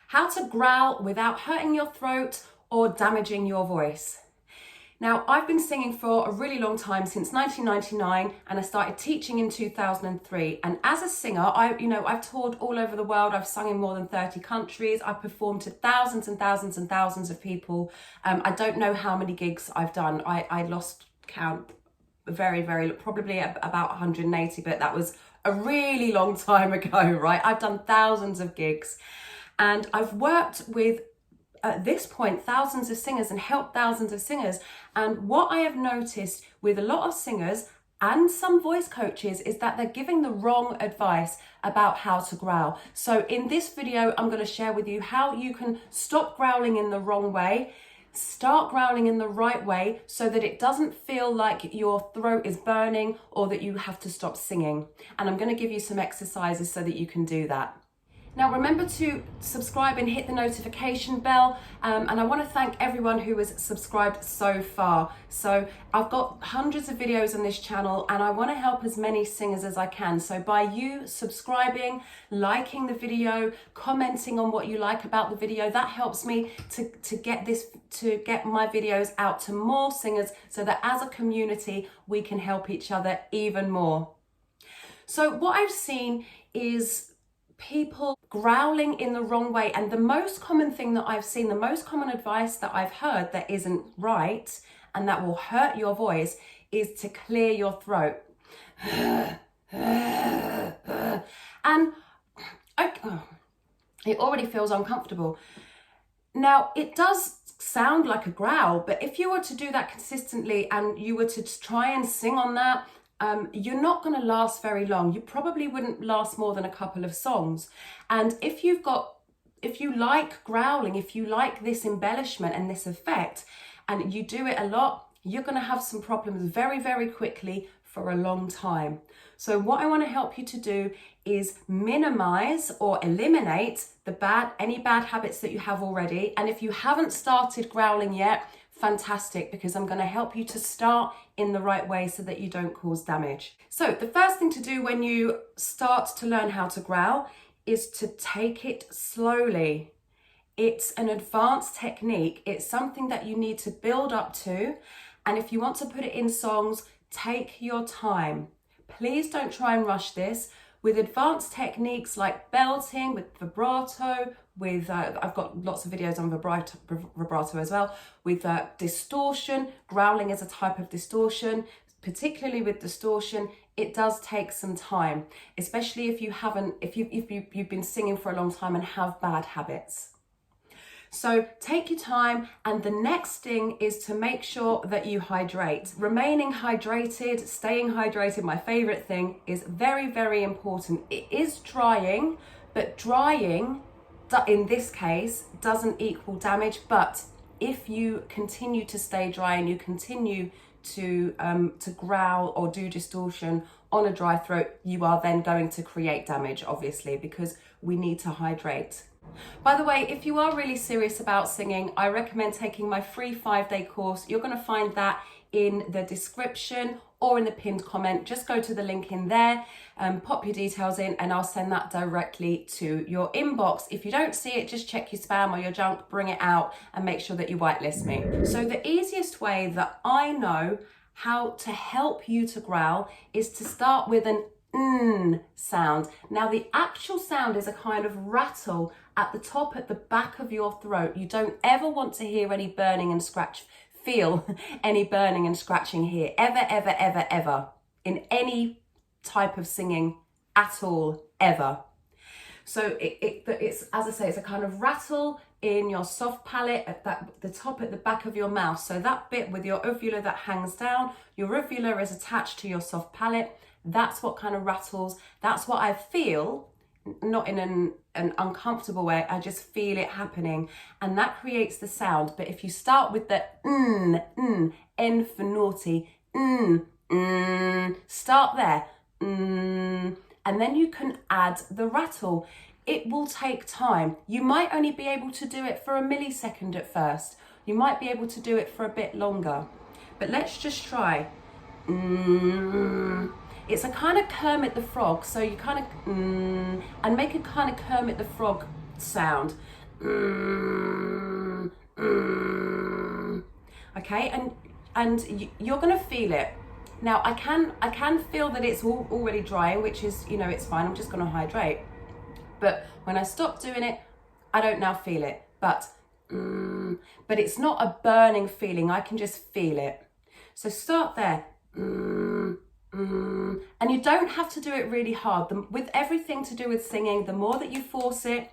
How to growl without hurting your throat or damaging your voice. Now, I've been singing for a really long time, since 1999, and I started teaching in 2003. And as a singer, I've toured all over the world. I've sung in more than 30 countries. I've performed to thousands and thousands and thousands of people. I don't know how many gigs I've done. I lost count probably about 180, but that was a really long time ago, right? I've done thousands of gigs, and I've worked with, at this point, thousands of singers and helped thousands of singers. And what I have noticed with a lot of singers and some voice coaches is that they're giving the wrong advice about how to growl. So in this video, I'm going to share with you how you can stop growling in the wrong way, start growling in the right way, so that it doesn't feel like your throat is burning or that you have to stop singing. And I'm going to give you some exercises so that you can do that. Now, remember to subscribe and hit the notification bell. And I want to thank everyone who has subscribed so far. So I've got hundreds of videos on this channel, and I want to help as many singers as I can. So by you subscribing, liking the video, commenting on what you like about the video, that helps me to get my videos out to more singers, so that as a community, we can help each other even more. So what I've seen is people growling in the wrong way. And the most common thing that I've seen, the most common advice that I've heard that isn't right and that will hurt your voice, is to clear your throat. And it already feels uncomfortable. Now, it does sound like a growl, but if you were to do that consistently and you were to try and sing on that, you're not going to last very long. You probably wouldn't last more than a couple of songs. And if you like growling, if you like this embellishment and this effect, and you do it a lot, you're going to have some problems very, very quickly for a long time. So what I want to help you to do is minimize or eliminate any bad habits that you have already. And if you haven't started growling yet, fantastic, because I'm going to help you to start in the right way so that you don't cause damage. So the first thing to do when you start to learn how to growl is to take it slowly. It's an advanced technique. It's something that you need to build up to. And if you want to put it in songs, take your time. Please don't try and rush this. With advanced techniques like belting, with vibrato, I've got lots of videos on vibrato as well, with distortion. Growling is a type of distortion. Particularly with distortion, it does take some time, especially if you've been singing for a long time and have bad habits. So take your time, and the next thing is to make sure that you hydrate. Remaining hydrated, staying hydrated, my favorite thing, is very, very important. It is drying, but drying in this case doesn't equal damage. But if you continue to stay dry and you continue to growl or do distortion on a dry throat, you are then going to create damage, obviously, because we need to hydrate. By the way, if you are really serious about singing, I recommend taking my free 5-day course. You're going to find that in the description or in the pinned comment. Just go to the link in there, pop your details in, and I'll send that directly to your inbox. If you don't see it, just check your spam or your junk, bring it out, and make sure that you whitelist me. So the easiest way that I know how to help you to growl is to start with an sound. Now, the actual sound is a kind of rattle at the top, at the back of your throat. You don't ever want to hear any burning and feel any burning and scratching here, ever, in any type of singing at all, ever. So it's, as I say, it's a kind of rattle in your soft palate at the top, at the back of your mouth. So that bit with your uvula that hangs down, your uvula is attached to your soft palate. That's what kind of rattles. That's what I feel, not in an uncomfortable way. I just feel it happening, and that creates the sound. But if you start with the N for naughty, start there, and then you can add the rattle. It will take time. You might only be able to do it for a millisecond at first. You might be able to do it for a bit longer. But let's just try. It's a kind of Kermit the Frog. So you kind of and make a kind of Kermit the Frog sound. Okay, and you're gonna feel it. Now I can feel that it's already drying, which is, you know, it's fine. I'm just gonna hydrate. But when I stop doing it, I don't now feel it. But it's not a burning feeling. I can just feel it. So start there. And you don't have to do it really hard. With everything to do with singing, the more that you force it,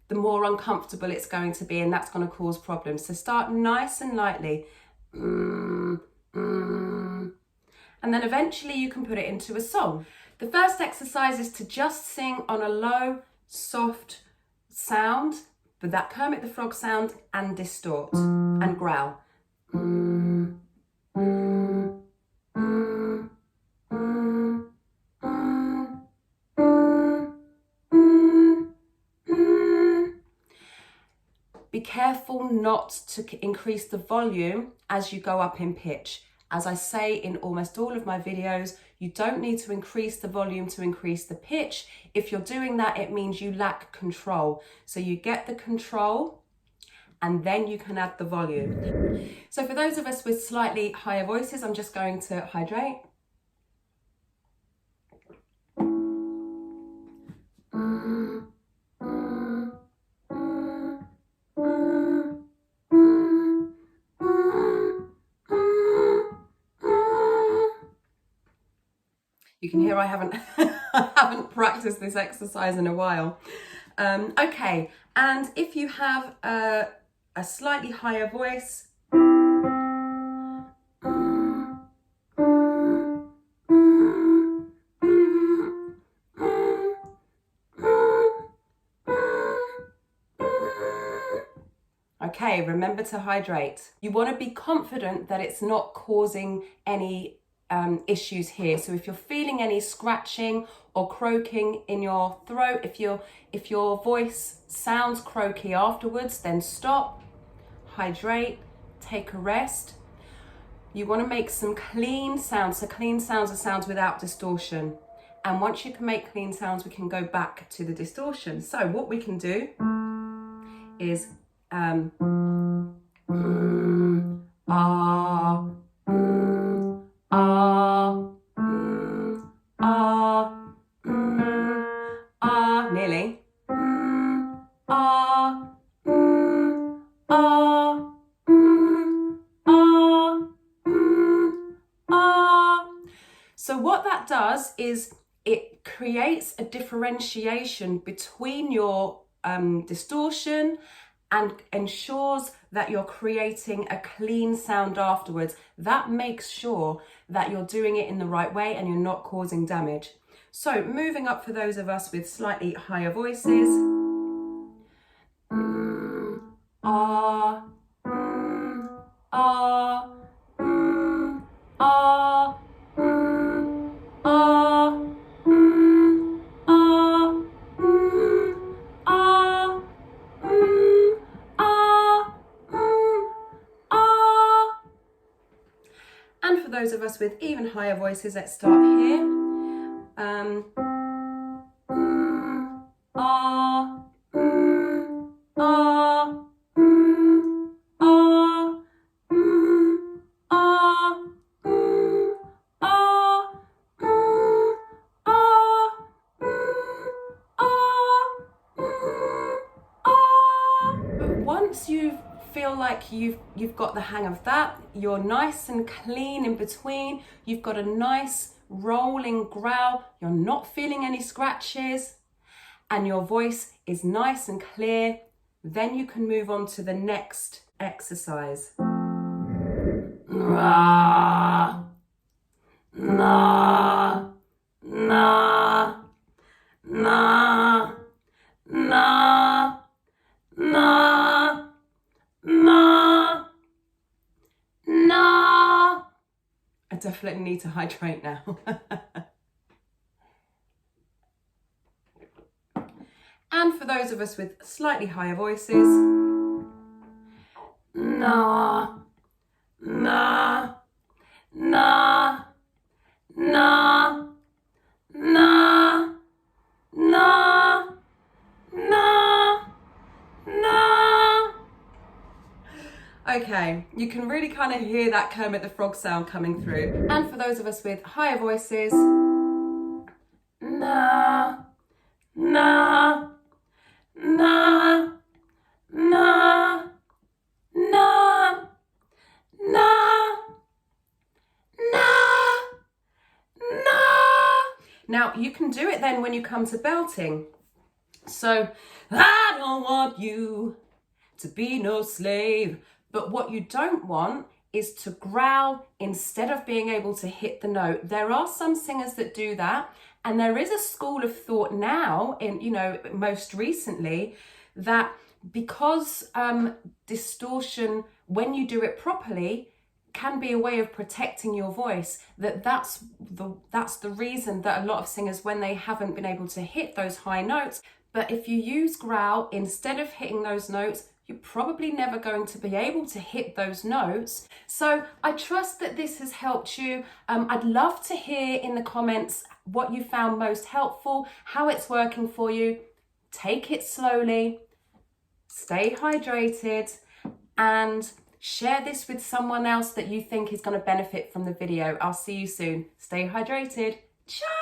the more uncomfortable it's going to be, and that's going to cause problems. So start nice and lightly. And then eventually you can put it into a song. The first exercise is to just sing on a low, soft sound, with that Kermit the Frog sound, and distort and growl. Be careful not to increase the volume as you go up in pitch. As I say in almost all of my videos, you don't need to increase the volume to increase the pitch. If you're doing that, it means you lack control. So you get the control and then you can add the volume. So for those of us with slightly higher voices, I'm just going to hydrate. You can hear I haven't I haven't practiced this exercise in a while. Okay, and if you have a slightly higher voice, okay, remember to hydrate. You want to be confident that it's not causing any issues here. So if you're feeling any scratching or croaking in your throat, if your voice sounds croaky afterwards, then stop, hydrate, take a rest. You want to make some clean sounds. So clean sounds are sounds without distortion. And once you can make clean sounds, we can go back to the distortion. So what we can do is nearly. So what that does is it creates a differentiation between your distortion and ensures that you're creating a clean sound afterwards. That makes sure that you're doing it in the right way and you're not causing damage. So moving up for those of us with slightly higher voices. And for those of us with even higher voices, let's start here. Once you feel like you've got the hang of that, you're nice and clean in between, you've got a nice rolling growl, you're not feeling any scratches, and your voice is nice and clear, then you can move on to the next exercise. Na, na, na, na, na, na, na, na. I definitely need to hydrate now. And for those of us with slightly higher voices, na, na, na, na, na, na, na, na. Okay, you can really kind of hear that Kermit the Frog sound coming through. And for those of us with higher voices, na, na, na, na, na, na, na, na. Now you can do it then when you come to belting. So, I don't want you to be no slave. But what you don't want is to growl instead of being able to hit the note. There are some singers that do that. And there is a school of thought now, in, you know, most recently, that because distortion, when you do it properly, can be a way of protecting your voice, that's the reason that a lot of singers, when they haven't been able to hit those high notes, but if you use growl instead of hitting those notes, you're probably never going to be able to hit those notes. So I trust that this has helped you. I'd love to hear in the comments what you found most helpful, how it's working for you. Take it slowly, stay hydrated, and share this with someone else that you think is going to benefit from the video. I'll see you soon. Stay hydrated. Ciao!